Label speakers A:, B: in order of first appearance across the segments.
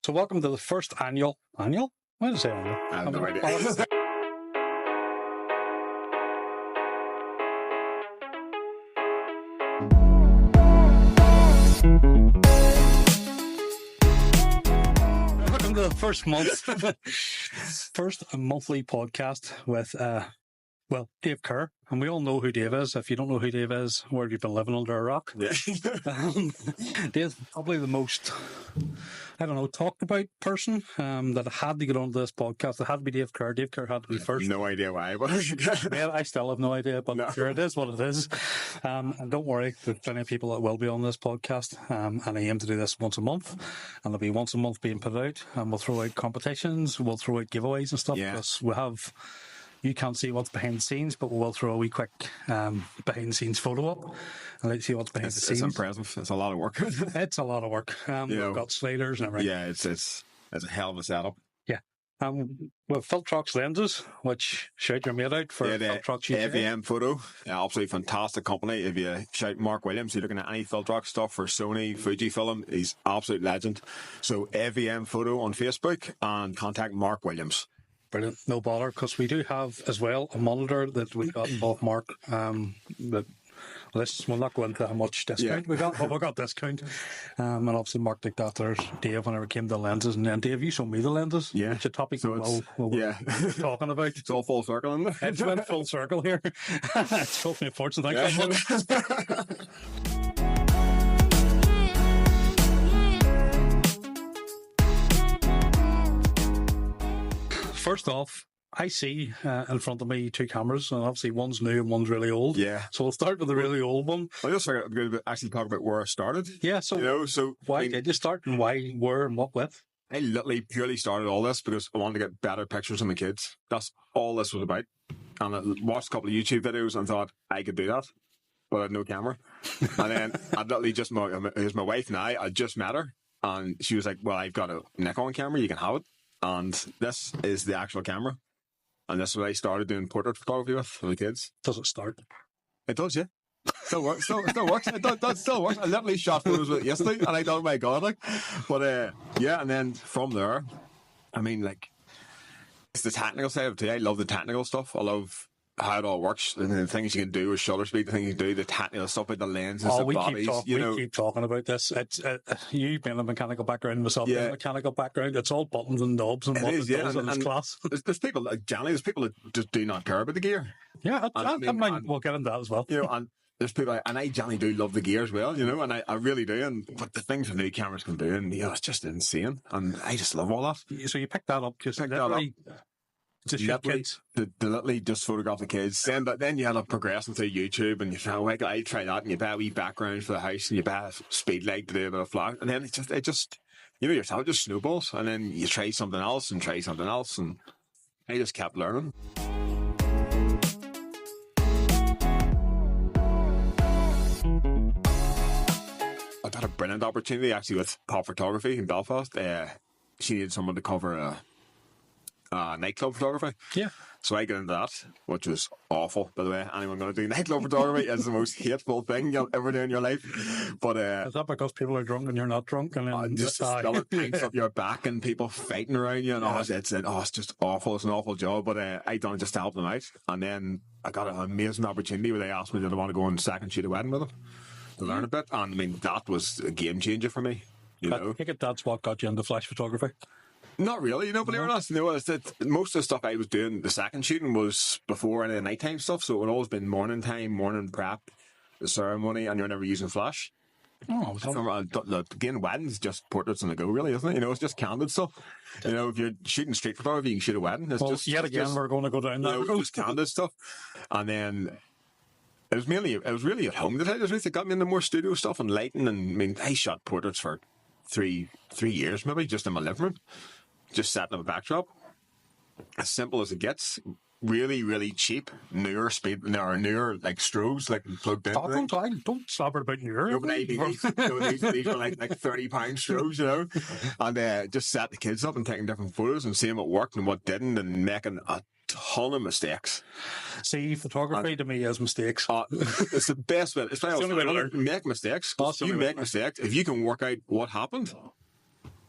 A: So welcome to the first annual? Why did I say annual?
B: I have no idea.
A: Welcome to the first monthly podcast with Dave Kerr, and we all know who Dave is. If you don't know who Dave is, where have you been living under a rock?
B: Yeah.
A: Dave's probably the most, talked about person that had to get onto this podcast. It had to be Dave Kerr. Dave Kerr had to be first.
B: No idea why, but
A: Well, I still have no idea, but sure, it is what it is. And don't worry, there's plenty of people that will be on this podcast. And I aim to do this once a month, and there'll be once a month being put out. And we'll throw out competitions, we'll throw out giveaways and stuff.
B: Yeah.
A: Because we have. You can't see what's behind the scenes, but we'll throw a wee quick behind the scenes photo up and let you see what's behind the scenes.
B: It's impressive. It's a lot of work.
A: It's a lot of work. We've got sliders and everything.
B: Yeah, it's a hell of a setup.
A: Yeah. With Filtrox lenses, which shout your mate out for Filtrox UK.
B: AVM Photo, absolutely fantastic company. If you shout Mark Williams, you're looking at any Filtrox stuff for Sony, Fujifilm, he's absolute legend. So AVM Photo on Facebook and contact Mark Williams.
A: Brilliant, no bother, because we do have as well a monitor that we got off Mark. That we'll not go into how much discount we got, but we got discount. And obviously Mark looked after Dave whenever it came to lenses, and then Dave, you showed me the lenses.
B: Yeah,
A: it's a topic we're talking about.
B: It's all full circle, isn't it?
A: It's went full circle here. It's cost me a fortune. Thanks. First off, I see in front of me two cameras, and obviously one's new and one's really old.
B: Yeah.
A: So we'll start with the really old one.
B: I just figured I'm going to actually talk about where I started.
A: Yeah. So, why did you start, and why, where, and what with?
B: I literally purely started all this because I wanted to get better pictures of my kids. That's all this was about. And I watched a couple of YouTube videos and thought I could do that, but I had no camera. And then I literally here's my wife now. I just met her, and she was like, "Well, I've got a Nikon camera. You can have it." And this is the actual camera. And this is what I started doing portrait photography with for the kids.
A: Does it start?
B: It does, yeah. Still works. Still works. It still works. I literally shot photos with it yesterday, and I thought, oh my God, But and then from there, I mean, it's the technical side of it too. I love the technical stuff. I love how it all works, and the things you can do with shutter speed, the things you can do, the technical stuff with the lenses, the bodies. We
A: keep talking about this. It's you being a mechanical background, myself being a mechanical background. It's all buttons and knobs and what it does, and it's class.
B: There's people like Johnny. There's people that just do not care about the gear.
A: Yeah, we'll get into that as well.
B: And there's people, and I generally do love the gear as well, and I really do. But the things the new cameras can do, and it's just insane. And I just love all that.
A: So you picked that up, just literally. To
B: literally just photograph the kids. Then you end up progressing through YouTube, and you say, "Oh, I try that," and you buy a wee background for the house, and you buy a speed light to do a bit of flash, and then it just yourself, it just snowballs, and then you try something else, and I just kept learning. I got a brilliant opportunity actually with Pop Photography in Belfast. She needed someone to cover nightclub photography.
A: Yeah.
B: So I got into that, which was awful, by the way. Anyone going to do nightclub photography is the most hateful thing you'll ever do in your life. But
A: is that because people are drunk and you're not drunk? And then
B: just spilling pinks up your back and people fighting around you, and it's just awful. It's an awful job. But I done it just to help them out. And then I got an amazing opportunity where they asked me, did I want to go and second shoot a wedding with them to learn a bit. And I mean, that was a game changer for me.
A: I think that's what got you into flash photography.
B: Not really, believe it or not. Most of the stuff I was doing, the second shooting, was before any of the nighttime stuff, so it would always been morning time, morning prep, the ceremony, and you're never using flash.
A: Oh,
B: again, weddings just portraits on the go, really, isn't it? It's just candid stuff. If you're shooting street photography, you can shoot a wedding. We're
A: going to go down that.
B: It's just candid stuff. And then it was really at home that I just got me into more studio stuff and lighting. And I mean, I shot portraits for three years, maybe, just in my living room. Just setting up a backdrop, as simple as it gets. Really, really cheap, newer strobes, plugged in.
A: Don't stop it about newer.
B: These were like £30 strobes, and just set the kids up and taking different photos and seeing what worked and what didn't, and making a ton of mistakes.
A: See, photography to me is mistakes.
B: It's the best way. It's the only way to learn. Make mistakes. You make mistakes. If you can work out what happened,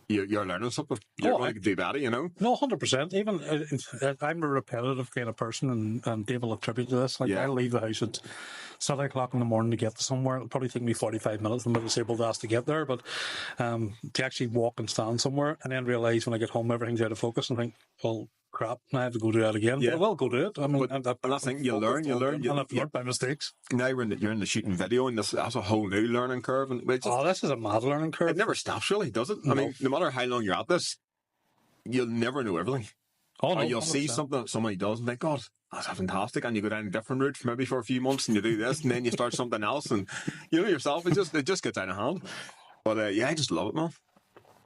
B: you're learning something. You're
A: Oh,
B: going to do better, you know?
A: No, 100%. Even I'm a repetitive kind of person, and Dave will attribute to this. Like,
B: Yeah.
A: I leave the house at 7 o'clock in the morning to get to somewhere. It'll probably take me 45 minutes. I'm a disabled ass to get there, but to actually walk and stand somewhere and then realise when I get home everything's out of focus and think, well, crap, I have to go do that again.
B: Yeah.
A: But I will go do it. I mean,
B: And I think you learn.
A: And I've learned by mistakes.
B: Now you're in the shooting video, and that's a whole new learning curve. And
A: This is a mad learning curve.
B: it never stops, really, does it?
A: No.
B: I mean, no matter how long you're at this, you'll never know everything.
A: Oh, no,
B: Or you'll
A: 100%.
B: see something that somebody does and think, God, that's fantastic. And you go down a different route maybe for a few months and you do this and then you start something else. And you know yourself, it just gets out of hand. But yeah, I just love it, man.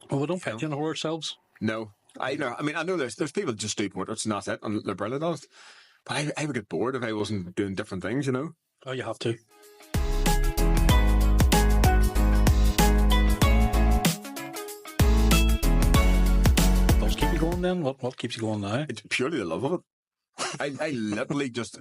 A: Well, we don't pigeonhole ourselves.
B: No. I know there's people that just do portraits and that's it. And they're brilliant at it. But I would get bored if I wasn't doing different things, you know?
A: Oh, you have to. What keep you going then? What keeps you going now?
B: It's purely the love of it. I literally just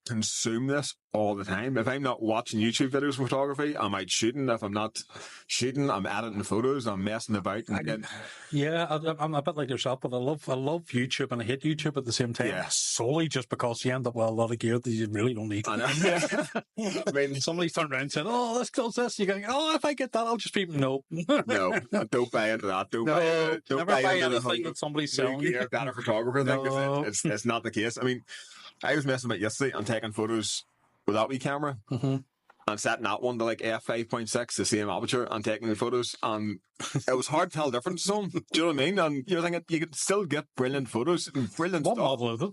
B: consume this all the time. If I'm not watching YouTube videos of photography, I'm out shooting. If I'm not shooting, I'm editing photos, I'm messing about. And
A: Yeah, I'm a bit like yourself, but I love YouTube and I hate YouTube at the same time.
B: Yeah.
A: Solely just because you end up with a lot of gear that you really don't need.
B: I know. I mean,
A: Somebody turned around and said, "Oh, let's close this." You're going, "Oh, if I get that, I'll just be no."
B: no, don't buy into that. Don't
A: Never buy
B: into the
A: anything
B: whole
A: that somebody's
B: new
A: selling.
B: gear, better photographer thing. 'Cause
A: No.
B: It's not the case. I mean, I was messing about yesterday and taking photos with that wee camera and setting that one to like f5.6, the same aperture, and taking the photos. And it was hard to tell the difference. Do you know what I mean? And you're thinking you can still get brilliant photos, brilliant
A: What
B: stuff.
A: model is it?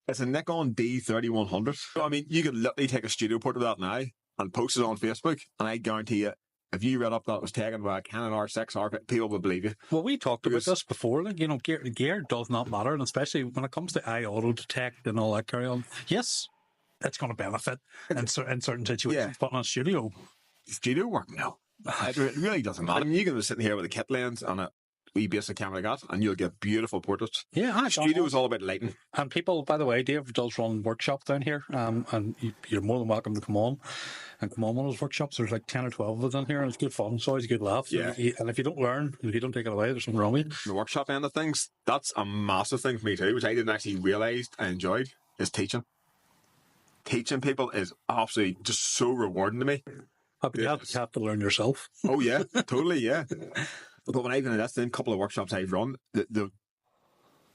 B: It's a Nikon D3100. So, I mean, you could literally take a studio portrait of that now and post it on Facebook, and I guarantee you, if you read up that it was taken by a Canon R6, people would believe you.
A: Well, we talked about
B: Because-
A: this before. Like, you know, gear does not matter, and especially when it comes to eye auto detect and all that carry on. Yes, it's going to benefit in certain situations.
B: Yeah.
A: But in a studio,
B: Studio work? No. It really doesn't matter. I mean, you can be sitting here with a kit lens and a wee basic camera like that, and you'll get beautiful portraits.
A: yeah,
B: Studio is all about lighting.
A: And people, by the way, Dave does run workshops down here, and you're more than welcome to come on and come on one of those workshops. There's like 10 or 12 of us down here, and it's good fun. It's always a good laugh.
B: Yeah.
A: And if you don't learn, if you don't take it away, there's something wrong with you.
B: The workshop end of things, that's a massive thing for me too, which I didn't actually realise I enjoyed, is teaching. Teaching people is absolutely just so rewarding to me.
A: But you have to learn yourself.
B: Oh yeah, totally, yeah. But when I've done this, then a couple of workshops I've run, the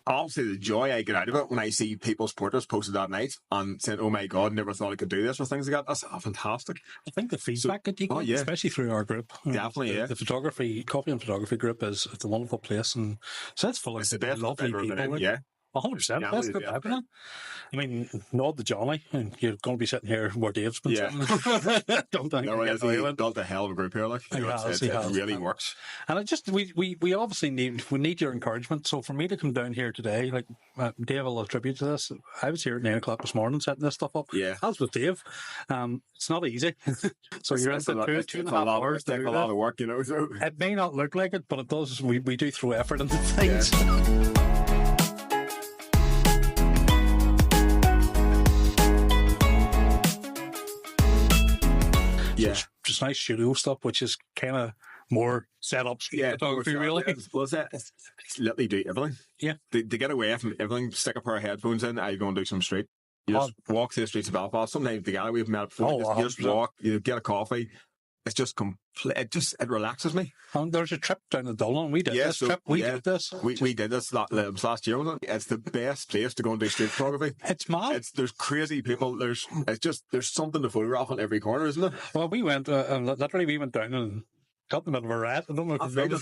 B: obviously the joy I get out of it when I see people's portraits posted that night and saying, "Oh my God, never thought I could do this," or things like that. That's fantastic.
A: I think the feedback that you get,
B: yeah.
A: especially through our group,
B: Definitely, yeah.
A: The photography, copy and photography group it's a wonderful place, and so it's full of
B: It's the best
A: lovely
B: I've ever been
A: people.
B: in,
A: Like,
B: yeah.
A: 100%.
B: Yeah,
A: That's
B: it
A: good
B: is,
A: happening. I mean, nod to Johnny, and you're going to be sitting here where Dave's been
B: Yeah.
A: sitting. Don't think
B: No,
A: you're
B: it's
A: getting away with it.
B: built a hell of a group here, like
A: He has.
B: it really works.
A: And it just we obviously need your encouragement. So for me to come down here today, like Dave will attribute to this. I was here at 9 o'clock this morning setting this stuff up.
B: Yeah.
A: As with Dave, it's not easy. So you're
B: It's
A: into two and a half hours.
B: It's a lot of work, you know. So
A: It may not look like it, but it does. We do throw effort into things.
B: yeah,
A: Just nice studio stuff, which is kind of more setup photography, really.
B: It's literally do everything.
A: Yeah.
B: To get away from everything, stick a pair of headphones in, I go and do some street. You just walk through the streets of Belfast. Sometimes the gallery we've met before. You just walk, you get a coffee. It's just complete. It relaxes me.
A: And there's a trip down to Dublin. We did this trip. We did this.
B: We did this last year. Wasn't it? It's the best place to go and do street photography.
A: It's mad.
B: There's crazy people. There's something to photograph on every corner, isn't there?
A: Well, we went, literally we went down and got in the middle of a riot. I don't know if
B: That's
A: you
B: right.
A: know.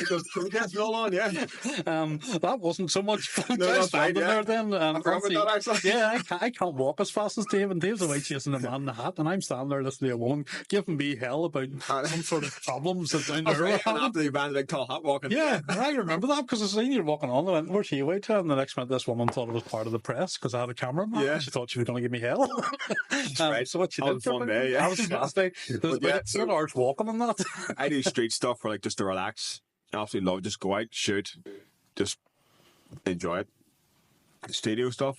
B: There's protests all on, yeah.
A: That wasn't so much fun.
B: No,
A: I was
B: that's right,
A: standing
B: yeah.
A: there then.
B: I remember that, actually.
A: Yeah, I can't walk as fast as Dave, and Dave's away chasing a man in the hat, and I'm standing there listening to a woman giving me hell about some sort of problems that down there were
B: And
A: having.
B: after the band, big tall hat walking.
A: Yeah, and I remember that because I seen you walking on. I went, "Where's he away to?" And the next minute, this woman thought it was part of the press because I had a camera.
B: Yeah.
A: She thought she was going to give me hell.
B: right.
A: So what she
B: That
A: did
B: was fun
A: for me,
B: day, yeah.
A: that was fantastic. There's
B: yeah,
A: about 2 hours walking on that.
B: I do street stuff for just to relax. I absolutely love it. Just go out, shoot, just enjoy it. Studio stuff,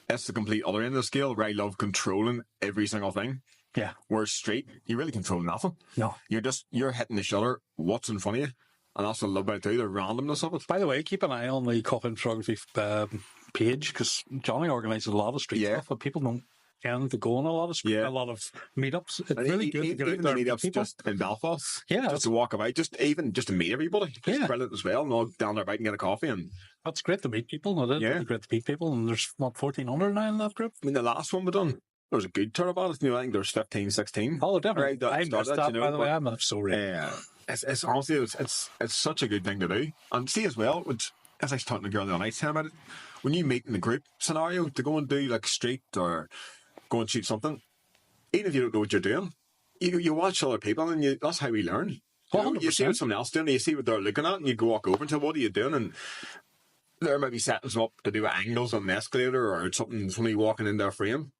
B: that's the complete other end of the scale where I love controlling every single thing.
A: Yeah.
B: Whereas street, you really control nothing.
A: No.
B: You're hitting the shutter, what's in front of you. And that's what I love about it too, the randomness of it.
A: By the way, keep an eye on the Coffin Photography page, because Johnny organises a lot of street stuff, but people don't tend to go on a lot of meetups. It's really good to get out there.
B: Even the meetups just in Belfast,
A: yeah,
B: just to walk about, just to meet everybody. It's brilliant as well. And all down there, and get a coffee, and
A: that's great to meet people. It is really great to meet people, and there's 1,400 now in that group.
B: I mean, the last one we done, there was a good turn about it. I think there was 15, 16.
A: Oh, definitely.
B: Right,
A: I missed that, by the way. I'm not so ready.
B: Yeah. It's honestly, it's such a good thing to do. And see as well, which, as I was talking to a girl the other night about it, when you meet in the group scenario to go and do like street or go and shoot something, even if you don't know what you're doing, you watch other people, and that's how we learn. You see what someone else doing, you see what they're looking at, and you go walk over and say, "What are you doing?" And there might be settings up to do angles on the escalator or somebody walking in their frame.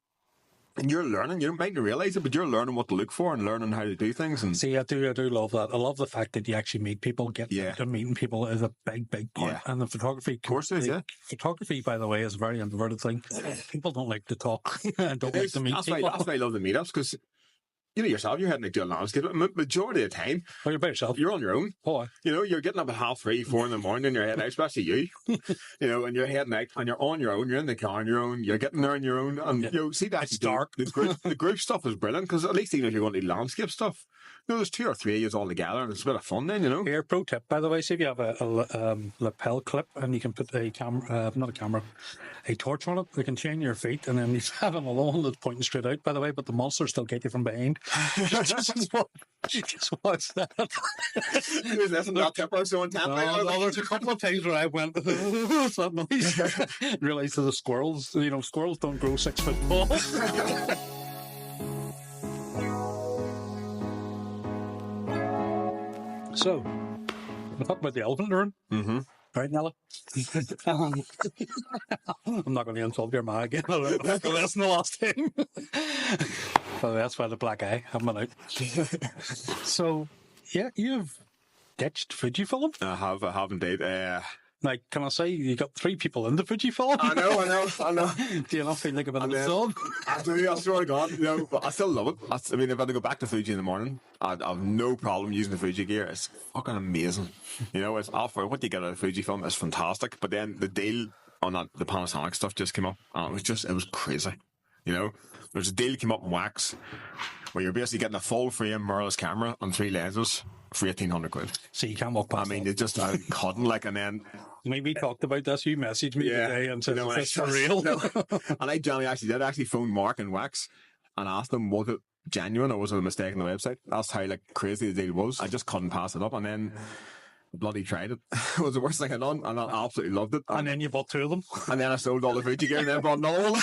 B: And you're learning. You might not realise it, but you're learning what to look for and learning how to do things. And
A: see, I do love that. I love the fact that you actually meet people. To meeting people is a big part. Yeah. And the photography,
B: of course, it is. Yeah.
A: Photography, by the way, is a very introverted thing. People don't like to talk. Don't like to meet people.
B: That's why I love the meetups, because you know yourself, you're heading to do a landscape. Majority of the time,
A: you're by yourself.
B: You're on your own.
A: Oh,
B: you know, you're getting up at 3:30, 4 in the morning, and you're heading out, especially you. You know, and you're heading out, and you're on your own. You're in the car on your own. You're getting there on your own, and you know, see that
A: it's dark.
B: The group stuff is brilliant, because at least even if you're going to do landscape stuff, you know, there's 2 or 3 of you all together, and it's a bit of fun then, you know.
A: Here, pro tip, by the way, see if you have a lapel clip, and you can put a torch on it. You can chain your feet, and then you have an alone that's pointing straight out, by the way, but the monsters still get you from behind. Just watch that. There's a couple of times where I went, what's that noise? Realised that the squirrels don't grow 6 foot tall. So, we'll talk about the elephant in the room.
B: Mm-hmm.
A: Right, Nella? I'm not going to insult your ma again. That's the last time. Well, that's why the black eye. I'm out. So, yeah, you've ditched Fujifilm.
B: I have indeed.
A: Like, can I say you got 3 people in the Fujifilm?
B: I know.
A: Do you not feel like a bit of a son?
B: I do, I swear to God. You know, but I still love it. I mean, if I had to go back to Fuji in the morning, I'd have no problem using the Fuji gear. It's fucking amazing. You know, it's offer what you get out of Fujifilm is fantastic. But then the deal on the Panasonic stuff just came up, and it was crazy. You know, there's a deal came up in Wax where you're basically getting a full frame mirrorless camera and 3 lenses for 1,800 quid.
A: So you can't walk past.
B: I mean, it's just cutting like, and then.
A: We talked about this. You messaged me today and said, "Is this for real?"
B: No. And Johnny actually phone Mark and Wax and asked them, was it genuine or was it a mistake on the website? That's how crazy the deal was. I just couldn't pass it up, and then bloody tried it. It was the worst thing I'd done, and I absolutely loved it.
A: And then you bought 2 of them.
B: And then I sold all the Fuji gear and then bought another one.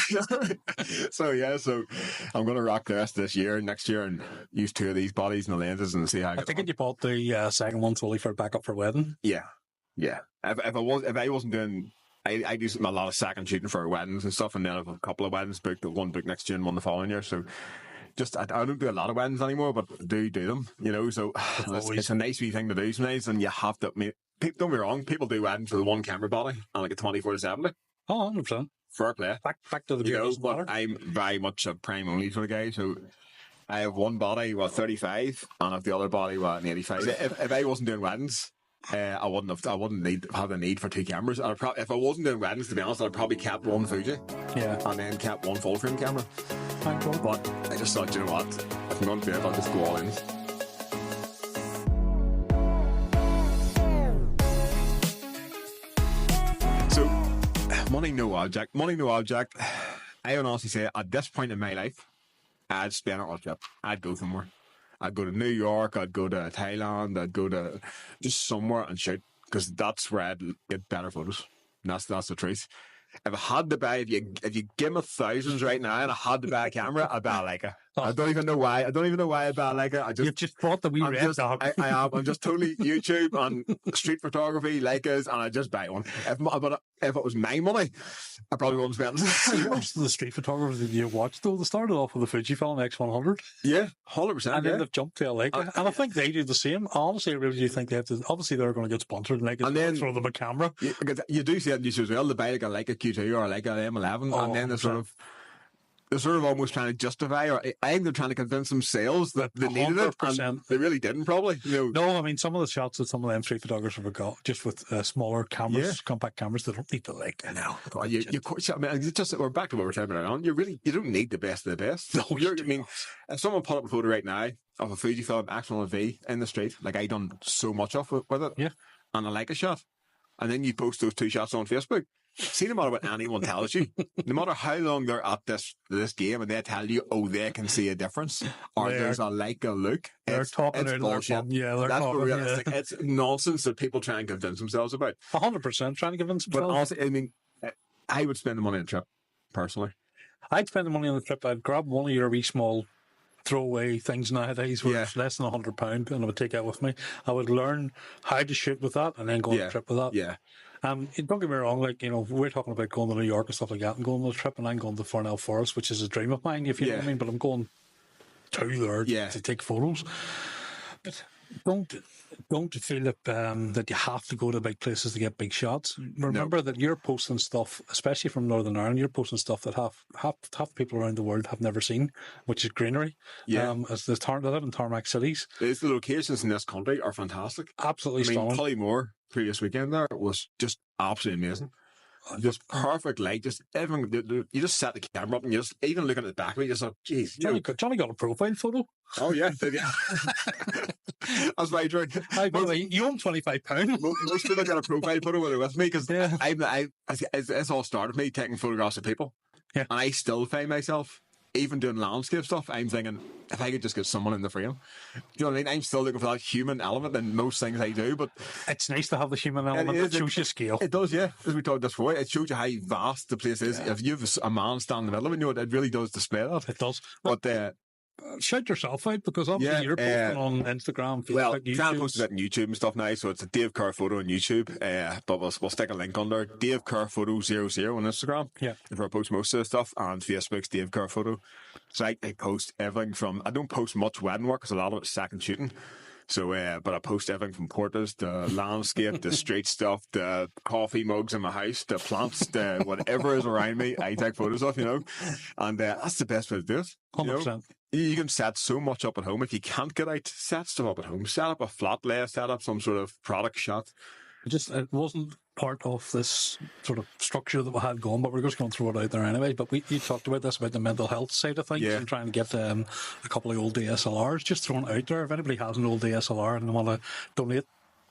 B: So I'm going to rock the rest of this year, next year, and use 2 of these bodies and the lenses and see how I get on.
A: You bought the second one solely for backup for wedding.
B: Yeah. If I wasn't doing, I do a lot of second shooting for weddings and stuff, and then I have a couple of weddings booked, one booked next year and one the following year. So I don't do a lot of weddings anymore, but I do them, you know. So it's a nice wee thing to do sometimes, and you have to. I mean, don't be wrong, people do weddings with one camera body and like a 24-70.
A: Oh, 100%.
B: Fair play.
A: Back to the
B: videos, but I'm very much a prime only sort of guy, so. I have one body, 35, and I have the other body, an 85. If I wasn't doing weddings, I wouldn't have the need for 2 cameras. If I wasn't doing weddings, to be honest, I'd probably kept one Fuji, and then kept one full frame camera. But I just thought, you know what? If I'm going to do it, I'll just go all in. So, money no object. I would honestly say, at this point in my life, I'd spend it on a trip. I'd go somewhere. I'd go to New York, I'd go to Thailand, I'd go to just somewhere and shoot, because that's where I'd get better photos. And that's the truth. If I had to buy, if you give me thousands right now and I had to buy a camera, I'd buy a Leica. I don't even know why. I'd buy a Leica.
A: You've just bought the wee red dog.
B: I am. I'm just totally YouTube and street photography, Leicas, and I just buy one. If it was my money, I probably wouldn't spend it.
A: Most of the street photographers that you watch, though, they started off with a Fujifilm X100.
B: Yeah, 100%.
A: And then they've jumped to a Leica. And I think they do the same. Honestly, I really do think they have to. Obviously, they're going to get sponsored, and then throw them a camera.
B: You do see it in YouTube as well. They buy like a Leica Q2 or a Leica M11, and then they sort of. they're sort of almost trying to justify, or I think they're trying to convince themselves that they needed it, and they really didn't, probably.
A: No, I mean, some of the shots that some of them street photographers have got, just with smaller cameras, compact cameras, they don't need to
B: I know. I mean, we're back to what we're talking about now. You don't need the best of the best. No, I mean, if someone put up a photo right now of a Fujifilm X100V in the street, like I done so much of with it, and I like a shot, and then you post those 2 shots on Facebook. See, no matter what anyone tells you, no matter how long they're at this game, and they tell you, oh, they can see a difference, or there's a look.
A: They're talking out bullshit.
B: They're talking. It's nonsense that people try and convince themselves about.
A: 100% trying to convince themselves.
B: But honestly, I mean, I would spend the money on a trip, personally.
A: I'd spend the money on the trip. I'd grab one of your wee small throwaway things nowadays where it's less than £100, and I would take that with me. I would learn how to shoot with that and then go on a trip with that.
B: Yeah.
A: Don't get me wrong, like, we're talking about going to New York and stuff like that and going on a trip, and I'm going to Farnell Forest, which is a dream of mine, if you know what I mean, but I'm going to there to take photos. But don't feel that you have to go to big places to get big shots. Remember that you're posting stuff, especially from Northern Ireland, you're posting stuff that half people around the world have never seen, which is greenery. Yeah. As they live in tarmac cities.
B: The locations in this country are fantastic.
A: Absolutely stunning.
B: Collymore previous weekend there was just absolutely amazing. Just perfect light, just everything. You just set the camera up and you just, even looking at the back of it, you just thought, geez.
A: Johnny got a profile photo.
B: Oh, yeah. That's right, Drew.
A: You own £25.
B: Most people got a profile photo when they're with me, because it's all started me taking photographs of people. Yeah. And I still find myself, even doing landscape stuff, I'm thinking, if I could just get someone in the frame. You know what I mean? I'm still looking for that human element in most things I do, but
A: it's nice to have the human element. It shows you scale.
B: It does, yeah. As we talked this before, it shows you how vast the place is. If you have a man standing in the middle of it, it really does display that.
A: It does.
B: But
A: shout yourself out, because obviously you're posting on Instagram, Facebook, YouTube.
B: Trying to post it on YouTube and stuff now, so it's a Dave Kerr photo on YouTube, but we'll stick a link under Dave Kerr Photo 00 on Instagram. Yeah. If I post most of the stuff, and Facebook's Dave Kerr Photo. So I post everything from, I don't post much wedding work because a lot of it's second shooting. So, but I post everything from portraits, the landscape, the street stuff, the coffee mugs in my house, the plants, the whatever is around me, I take photos of, and that's the best way to do it.
A: 100%.
B: You can set so much up at home. If you can't get out, set stuff up at home. Set up a flat lay, set up some sort of product shot.
A: It wasn't part of this sort of structure that we had going, but we're just going to throw it out there anyway. But you talked about this, about the mental health side of things, and trying to get a couple of old DSLRs, just thrown out there. If anybody has an old DSLR and they want to donate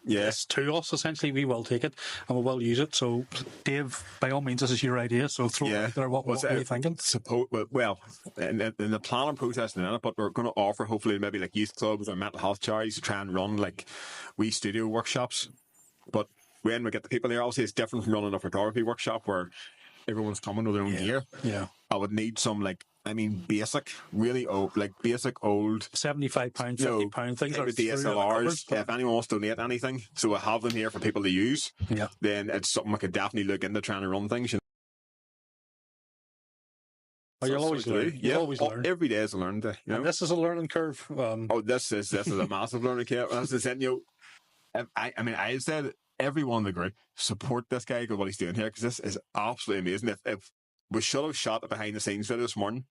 A: this to us, essentially, we will take it and we will use it. So, Dave, by all means, this is your idea, so throw it out there. What are you thinking?
B: Well, in the planning process in a minute, but we're going to offer, hopefully, maybe like youth clubs or mental health charities to try and run like wee studio workshops. But when we get the people there, obviously it's different from running a photography workshop where everyone's coming with their own gear. Yeah. I would need some basic, really old, basic old
A: £75, £50 things like
B: DSLRs. If anyone wants to donate anything, so I have them here for people to use. Yeah. Then it's something I could definitely look into, trying to run things.
A: You'll always learn. You'll always learn.
B: Every day is a learning day.
A: And this is a learning curve.
B: This is a massive learning curve. That's the thing, I said everyone in the group support this guy because what he's doing here, because this is absolutely amazing. If we should have shot a behind the scenes video this morning,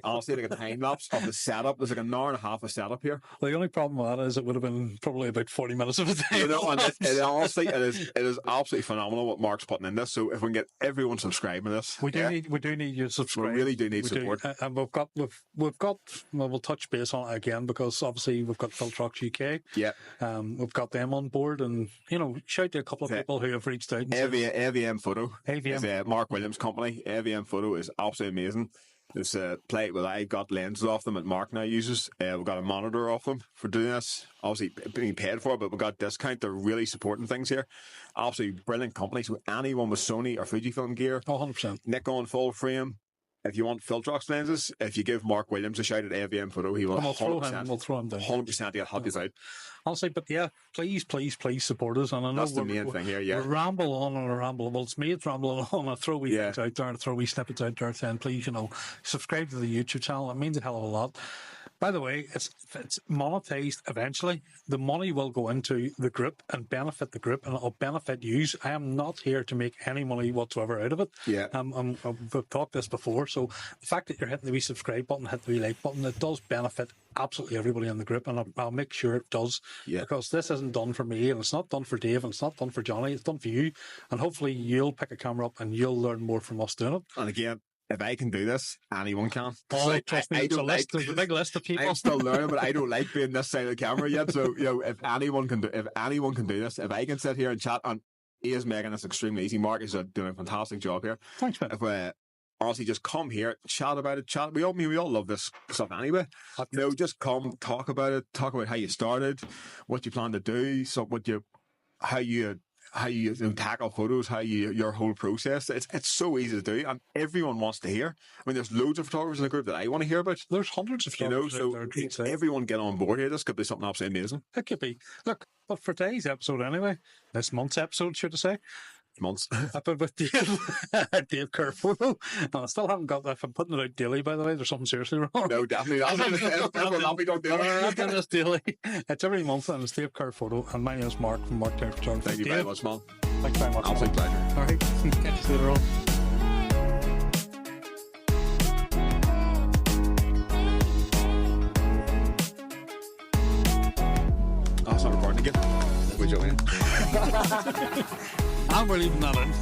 B: honestly, a time lapse of the setup. There's an hour and a half of setup here.
A: The only problem with that is it would have been probably about 40 minutes of a day.
B: Honestly, it is absolutely phenomenal what Mark's putting in this. So if we can get everyone subscribing to this,
A: we do need you to subscribe.
B: We really do need support.
A: And we'll touch base on it again, because obviously we've got Filtrox UK. Yeah. We've got them on board, and shout to a couple of people who have reached out.
B: AVM Photo. AVM is Mark Williams' company. AVM Photo is absolutely amazing. It's I got lenses off them that Mark now uses. We've got a monitor off them for doing this. Obviously being paid for it, but we've got discount. They're really supporting things here. Absolutely brilliant company. So anyone with Sony or Fujifilm gear,
A: 100%.
B: Nikon full frame. If you want Filtrox lenses, if you give Mark Williams a shout at AVM Photo, he will 100%.
A: We'll throw him down.
B: 100% he'll help you out.
A: Honestly, but yeah, please support us. And I know
B: that's the main thing here, yeah.
A: We ramble on and ramble. Well, it's me, it's rambling on. I throw wee things out there and throw wee snippets out there saying, please, subscribe to the YouTube channel. It means a hell of a lot. By the way, if it's monetized eventually, the money will go into the group and benefit the group, and it'll benefit you. I am not here to make any money whatsoever out of it.
B: Yeah.
A: We've talked this before. So the fact that you're hitting the wee subscribe button, hit the wee like button, it does benefit absolutely everybody in the group, and I'll make sure it does.
B: Yeah.
A: Because this isn't done for me, and it's not done for Dave, and it's not done for Johnny. It's done for you, and hopefully you'll pick a camera up and you'll learn more from us doing it.
B: And again, if I can do this, anyone can.
A: Oh, trust me, it's a big list of people.
B: I'm still learning, but I don't like being this side of the camera yet. So, if anyone can do this, if I can sit here and chat, and he is making this extremely easy. Mark is doing a fantastic job here.
A: Thanks, man.
B: If honestly, just come here, chat about it. We all love this stuff anyway. Just come, talk about it. Talk about how you started, what you plan to do, how you tackle photos, your whole process. It's so easy to do, and everyone wants to hear. I mean, there's loads of photographers in the group that I want to hear about.
A: There's hundreds of photographers out there.
B: So everyone get on board here. This could be something absolutely amazing.
A: It could be. Look, but for today's episode anyway, this month's episode, should I say?
B: Months.
A: I've been with Dave Kerr photo, and I still haven't got that. If I'm putting it out daily, by the way, there's something seriously wrong.
B: No, definitely not. It will not be done daily.
A: It's daily. It's every month, and it's Dave Kerr photo. And my name is Mark from Mark Kerr Photography.
B: Thank you very much, man.
A: Thanks very much.
B: Absolute pleasure.
A: All right, catch you later on.
B: Oh, it's not recording again. We're joking.
A: And we're leaving that in.